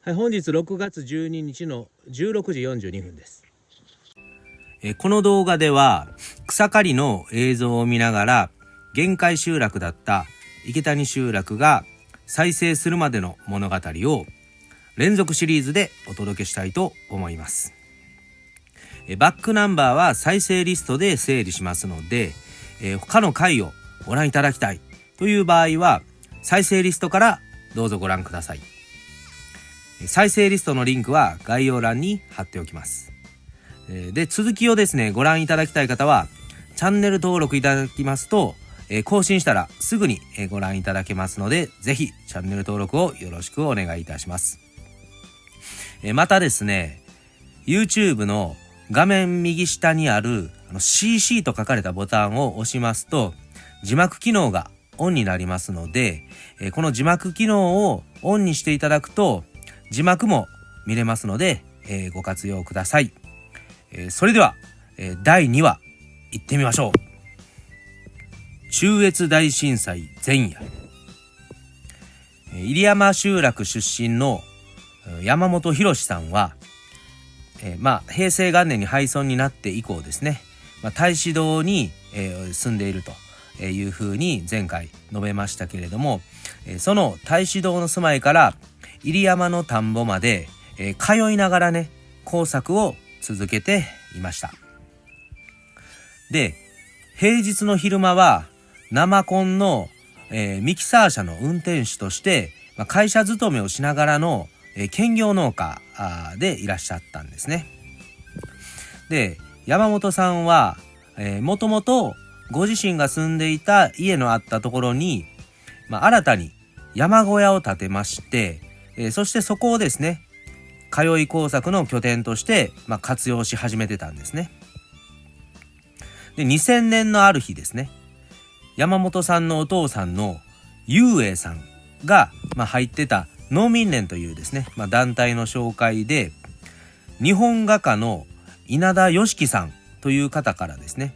はい、本日6月12日の16時42分です。この動画では草刈りの映像を見ながら限界集落だった池谷集落が再生するまでの物語を連続シリーズでお届けしたいと思います。バックナンバーは再生リストで整理しますので、他の回をご覧いただきたいという場合は再生リストからどうぞご覧ください。再生リストのリンクは概要欄に貼っておきます。で、続きをですねご覧いただきたい方はチャンネル登録いただきますと、更新したらすぐにご覧いただけますので、ぜひチャンネル登録をよろしくお願いいたします。またですね YouTube の画面右下にあるCC と書かれたボタンを押しますと字幕機能がオンになりますので、この字幕機能をオンにしていただくと字幕も見れますので、ご活用ください。それでは、第2話行ってみましょう。中越大震災前夜。入山集落出身の山本博さんは、平成元年に廃村になって以降ですね、太子堂に、住んでいるというふうに前回述べましたけれども、その太子堂の住まいから入山の田んぼまで、通いながらね工作を続けていました。で、平日の昼間は生コンの、ミキサー車の運転手として、会社勤めをしながらの、兼業農家でいらっしゃったんですね。で、山本さんはもともとご自身が住んでいた家のあったところに、新たに山小屋を建てまして、そしてそこをですね通い工作の拠点として、活用し始めてたんですね。で、2000年のある日ですね、山本さんのお父さんの雄英さんが、入ってた農民連というですね、団体の紹介で日本画家の稲田良樹さんという方からですね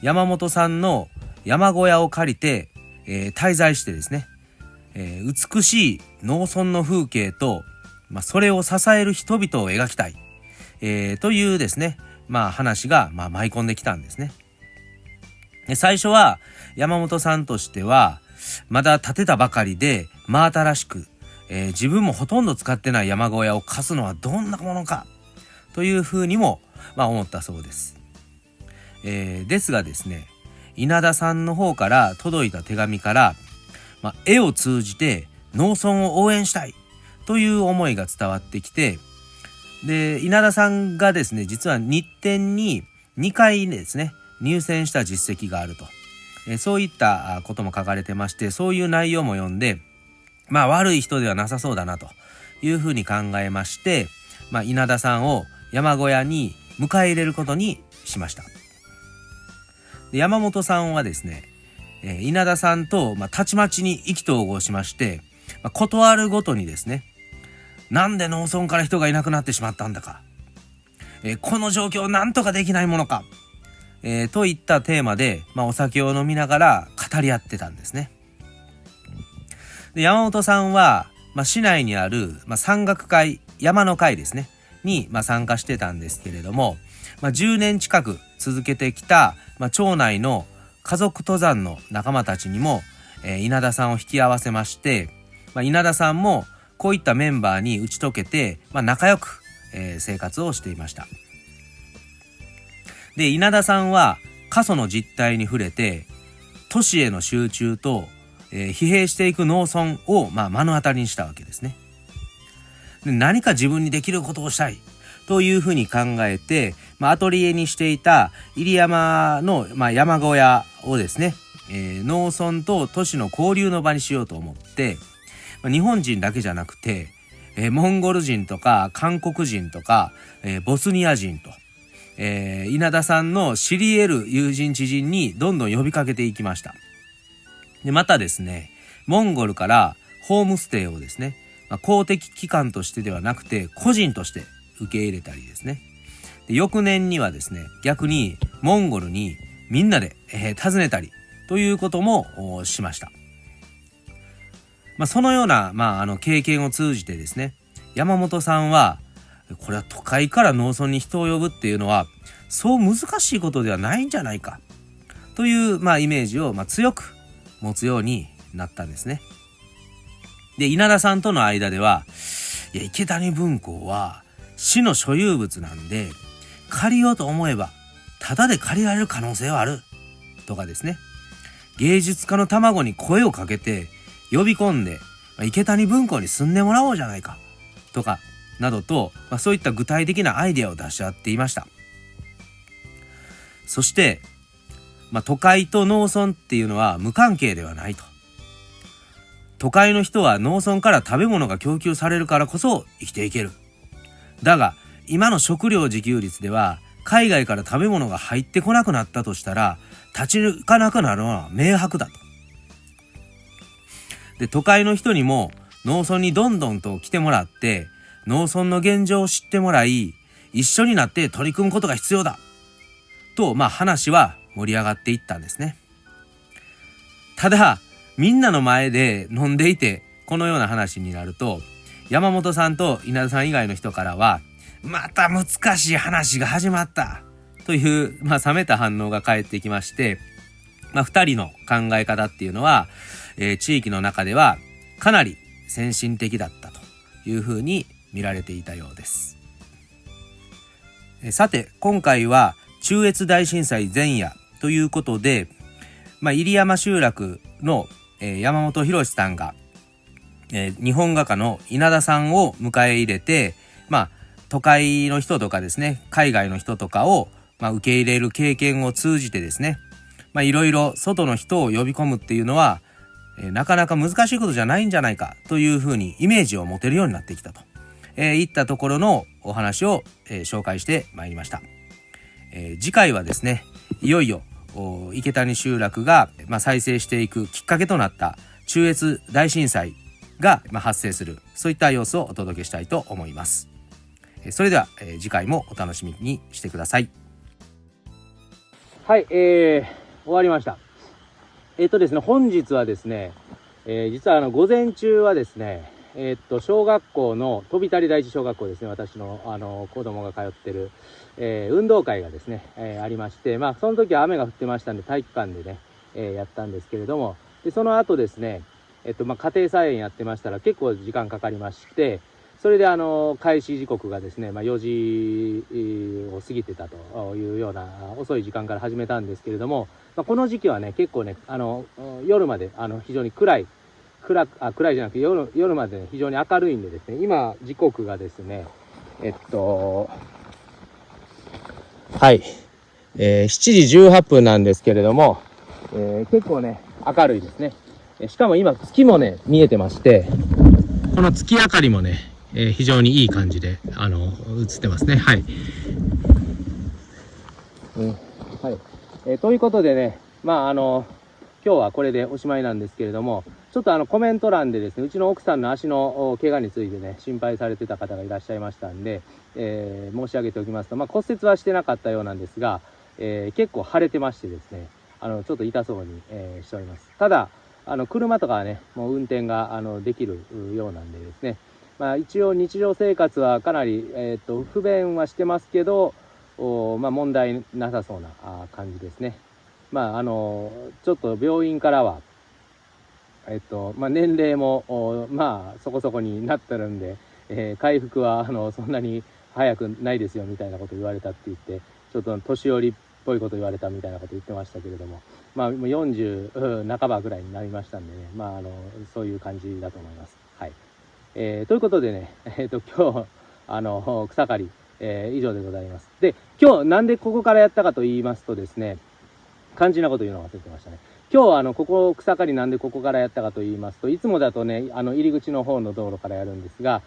山本さんの山小屋を借りて、滞在してですね、美しい農村の風景と、それを支える人々を描きたい、というですね、話が、舞い込んできたんですね。で、最初は山本さんとしてはまだ建てたばかりで真新しく、自分もほとんど使ってない山小屋を貸すのはどんなものかというふうにも、思ったそうです。ですがですね、稲田さんの方から届いた手紙から、絵を通じて農村を応援したいという思いが伝わってきて、で、稲田さんがですね実は日展に2回ですね入選した実績があると、そういったことも書かれてまして、そういう内容も読んで、悪い人ではなさそうだなというふうに考えまして、稲田さんを山小屋に迎え入れることにしました。で、山本さんはですね稲田さんとたちまちに意気投合しまして、断るごとにですね、なんで農村から人がいなくなってしまったんだか、この状況をなんとかできないものか、といったテーマで、お酒を飲みながら語り合ってたんですね。で、山本さんは、市内にある、山岳会、山の会ですねに、参加してたんですけれども、10年近く続けてきた、町内の家族登山の仲間たちにも、稲田さんを引き合わせまして、稲田さんもこういったメンバーに打ち解けて、仲良く、生活をしていました。で、稲田さんは過疎の実態に触れて都市への集中と、疲弊していく農村を、目の当たりにしたわけですね。で、何か自分にできることをしたいというふうに考えて、アトリエにしていた入山の、山小屋をですね、農村と都市の交流の場にしようと思って、日本人だけじゃなくて、モンゴル人とか韓国人とか、ボスニア人と、稲田さんの知り得る友人知人にどんどん呼びかけていきました。で、またですね、モンゴルからホームステイをですね、公的機関としてではなくて個人として受け入れたりですね。で、翌年にはですね、逆にモンゴルにみんなで、訪ねたりということもしました。そのような、経験を通じてですね、山本さんはこれは都会から農村に人を呼ぶっていうのはそう難しいことではないんじゃないかという、イメージを、強く持つようになったんですね。で、稲田さんとの間では、いや、池谷文庫は市の所有物なんで、借りようと思えば、ただで借りられる可能性はある。とかですね。芸術家の卵に声をかけて、呼び込んで、池谷文庫に住んでもらおうじゃないか。とか、などと、そういった具体的なアイデアを出し合っていました。そして、都会と農村っていうのは無関係ではないと。都会の人は農村から食べ物が供給されるからこそ生きていける。だが、今の食料自給率では、海外から食べ物が入ってこなくなったとしたら、立ち行かなくなるのは明白だと。で、都会の人にも農村にどんどんと来てもらって、農村の現状を知ってもらい、一緒になって取り組むことが必要だ。と、話は盛り上がっていったんですね。ただ、みんなの前で飲んでいて、このような話になると、山本さんと稲田さん以外の人からは、また難しい話が始まった。という、冷めた反応が返ってきまして、二人の考え方っていうのは、地域の中ではかなり先進的だったというふうに見られていたようです。さて、今回は中越大震災前夜ということで、入山集落の、山本博さんが、日本画家の稲田さんを迎え入れて、都会の人とかですね、海外の人とかを、受け入れる経験を通じてですね、いろいろ外の人を呼び込むっていうのは、なかなか難しいことじゃないんじゃないかというふうにイメージを持てるようになってきたと、いったところのお話を、紹介してまいりました。次回はですね、いよいよ池谷集落が、再生していくきっかけとなった中越大震災が、発生する、そういった様子をお届けしたいと思います。それでは、次回もお楽しみにしてください。はい、終わりました。ですね、本日はですね、実は午前中はですね、小学校の飛び谷第一小学校ですね、私の子供が通ってる、運動会がですね、ありまして、その時は雨が降ってましたんで体育館でね、やったんですけれども、でその後ですね、家庭菜園やってましたら結構時間かかりまして、それで開始時刻がですね、4時を過ぎてたというような遅い時間から始めたんですけれども、この時期はね、結構ね、夜まで非常に暗いじゃなくて夜まで、ね、非常に明るいんでですね、今時刻がですね、はい、7時18分なんですけれども、結構ね明るいですね。しかも今月もね見えてまして、この月明かりもね、非常にいい感じで映ってますね。はい、はい、ということでね、今日はこれでおしまいなんですけれども、ちょっとコメント欄でですね、うちの奥さんの足の怪我についてね心配されてた方がいらっしゃいましたんで、申し上げておきますと、骨折はしてなかったようなんですが、結構腫れてましてですね、ちょっと痛そうに、しております。ただ車とかはねもう運転ができるようなんでですね、一応日常生活はかなり、不便はしてますけど、問題なさそうな感じですね。ちょっと病院からは年齢もそこそこになってるんで、回復はそんなに早くないですよみたいなこと言われたって言って、ちょっと年寄りっぽいこと言われたみたいなこと言ってましたけれども、もう40半ばぐらいになりましたんでね、そういう感じだと思います。はい、ということでね、今日草刈り、以上でございます。で、今日なんでここからやったかと言いますとですね、肝心なこと言うのを忘れてましたね。今日ここ草刈りなんでここからやったかと言いますと、いつもだとね入り口の方の道路からやるんですが、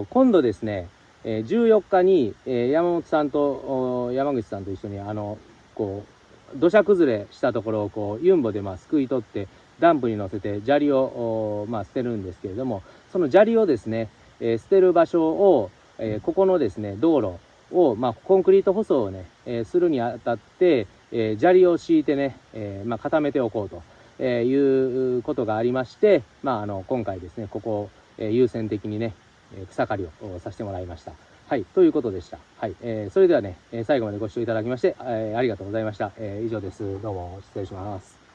今度ですね、14日に、山本さんと山口さんと一緒に土砂崩れしたところをユンボですくい取ってダンプに乗せて砂利を捨てるんですけれども、その砂利をですね、捨てる場所を、ここのですね道路を、コンクリート舗装をね、するにあたって、砂利を敷いてね、固めておこうということがありまして、今回ですねここを、優先的にね草刈りをさせてもらいました。はい、ということでした。はい、それではね、最後までご視聴いただきまして、ありがとうございました。以上です。どうも失礼します。